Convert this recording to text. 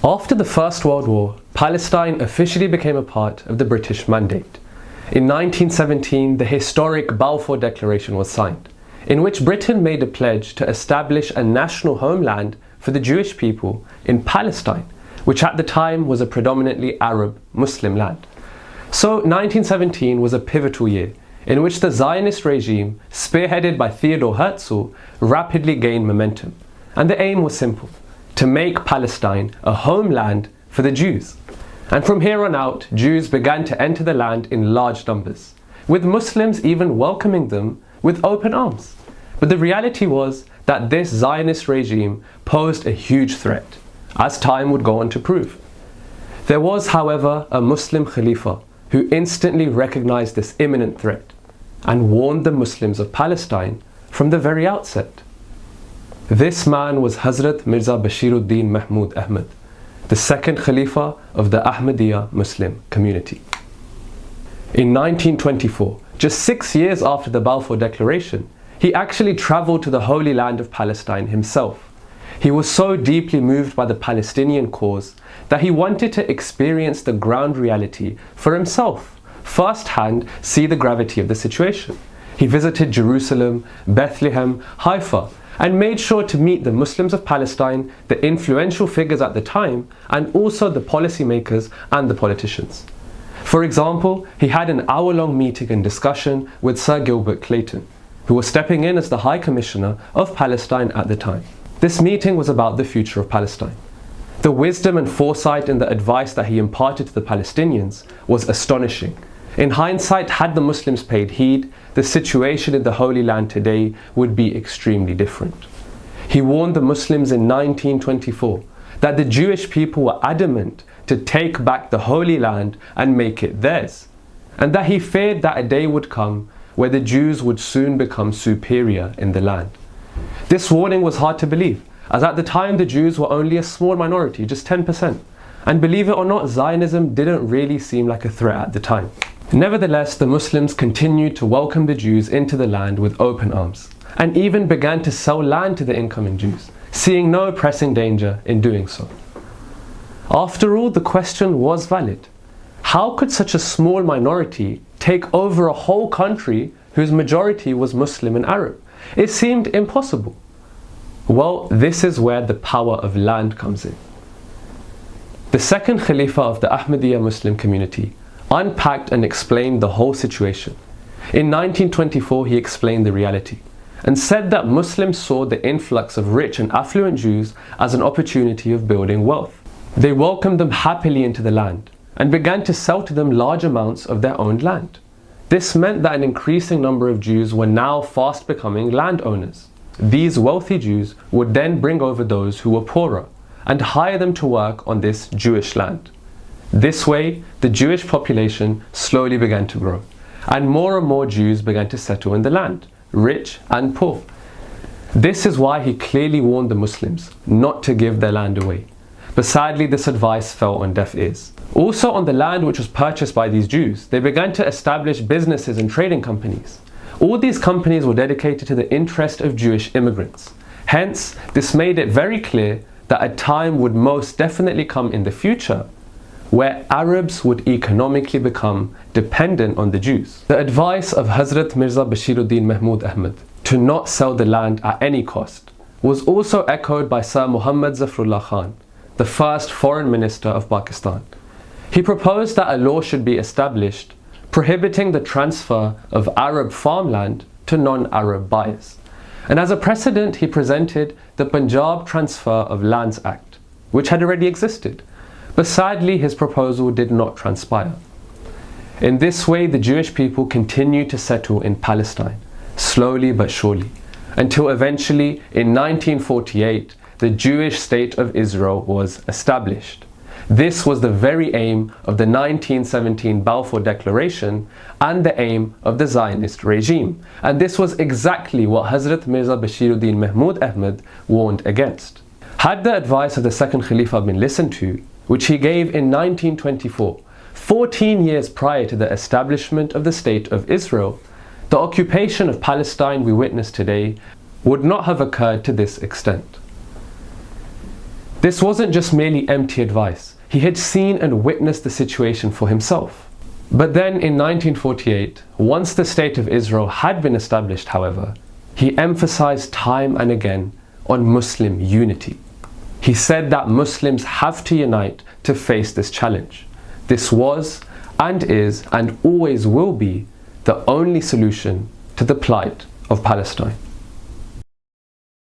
After the First World War, Palestine officially became a part of the British Mandate. In 1917, the historic Balfour Declaration was signed, in which Britain made a pledge to establish a national homeland for the Jewish people in Palestine, which at the time was a predominantly Arab Muslim land. So 1917 was a pivotal year in which the Zionist regime, spearheaded by Theodor Herzl, rapidly gained momentum. And the aim was simple: to make Palestine a homeland for the Jews. And from here on out, Jews began to enter the land in large numbers, with Muslims even welcoming them with open arms. But the reality was that this Zionist regime posed a huge threat, as time would go on to prove. There was, however, a Muslim Khalifa who instantly recognized this imminent threat and warned the Muslims of Palestine from the very outset. This man was Hazrat Mirza Bashiruddin Mahmud Ahmad, the second Khalifa of the Ahmadiyya Muslim community. In 1924, just 6 years after the Balfour Declaration, he actually travelled to the Holy Land of Palestine himself. He was so deeply moved by the Palestinian cause that he wanted to experience the ground reality for himself, first-hand see the gravity of the situation. He visited Jerusalem, Bethlehem, Haifa, and made sure to meet the Muslims of Palestine, the influential figures at the time, and also the policymakers and the politicians. For example, he had an hour-long meeting and discussion with Sir Gilbert Clayton, who was stepping in as the High Commissioner of Palestine at the time. This meeting was about the future of Palestine. The wisdom and foresight in the advice that he imparted to the Palestinians was astonishing. In hindsight, had the Muslims paid heed, the situation in the Holy Land today would be extremely different. He warned the Muslims in 1924 that the Jewish people were adamant to take back the Holy Land and make it theirs, and that he feared that a day would come where the Jews would soon become superior in the land. This warning was hard to believe, as at the time the Jews were only a small minority, just 10%. And believe it or not, Zionism didn't really seem like a threat at the time. Nevertheless, the Muslims continued to welcome the Jews into the land with open arms, and even began to sell land to the incoming Jews, seeing no pressing danger in doing so. After all, the question was valid. How could such a small minority take over a whole country whose majority was Muslim and Arab? It seemed impossible. Well, this is where the power of land comes in. The second Khalifa of the Ahmadiyya Muslim community unpacked and explained the whole situation. In 1924, he explained the reality and said that Muslims saw the influx of rich and affluent Jews as an opportunity of building wealth. They welcomed them happily into the land and began to sell to them large amounts of their owned land. This meant that an increasing number of Jews were now fast becoming landowners. These wealthy Jews would then bring over those who were poorer and hire them to work on this Jewish land. This way, the Jewish population slowly began to grow, and more Jews began to settle in the land, rich and poor. This is why he clearly warned the Muslims not to give their land away. But sadly, this advice fell on deaf ears. Also, on the land which was purchased by these Jews, they began to establish businesses and trading companies. All these companies were dedicated to the interest of Jewish immigrants. Hence, this made it very clear that a time would most definitely come in the future where Arabs would economically become dependent on the Jews. The advice of Hazrat Mirza Bashiruddin Mahmud Ahmad to not sell the land at any cost was also echoed by Sir Muhammad Zafrullah Khan, the first foreign minister of Pakistan. He proposed that a law should be established prohibiting the transfer of Arab farmland to non-Arab buyers. And as a precedent, he presented the Punjab Transfer of Lands Act, which had already existed. But sadly, his proposal did not transpire. In this way, the Jewish people continued to settle in Palestine, slowly but surely, until eventually, in 1948, the Jewish state of Israel was established. This was the very aim of the 1917 Balfour Declaration and the aim of the Zionist regime. And this was exactly what Hazrat Mirza Bashiruddin Mahmud Ahmad warned against. Had the advice of the second Khalifa been listened to, which he gave in 1924, 14 years prior to the establishment of the State of Israel, the occupation of Palestine we witness today would not have occurred to this extent. This wasn't just merely empty advice. He had seen and witnessed the situation for himself. But then in 1948, once the State of Israel had been established, however, he emphasized time and again on Muslim unity. He said that Muslims have to unite to face this challenge. This was and is and always will be the only solution to the plight of Palestine.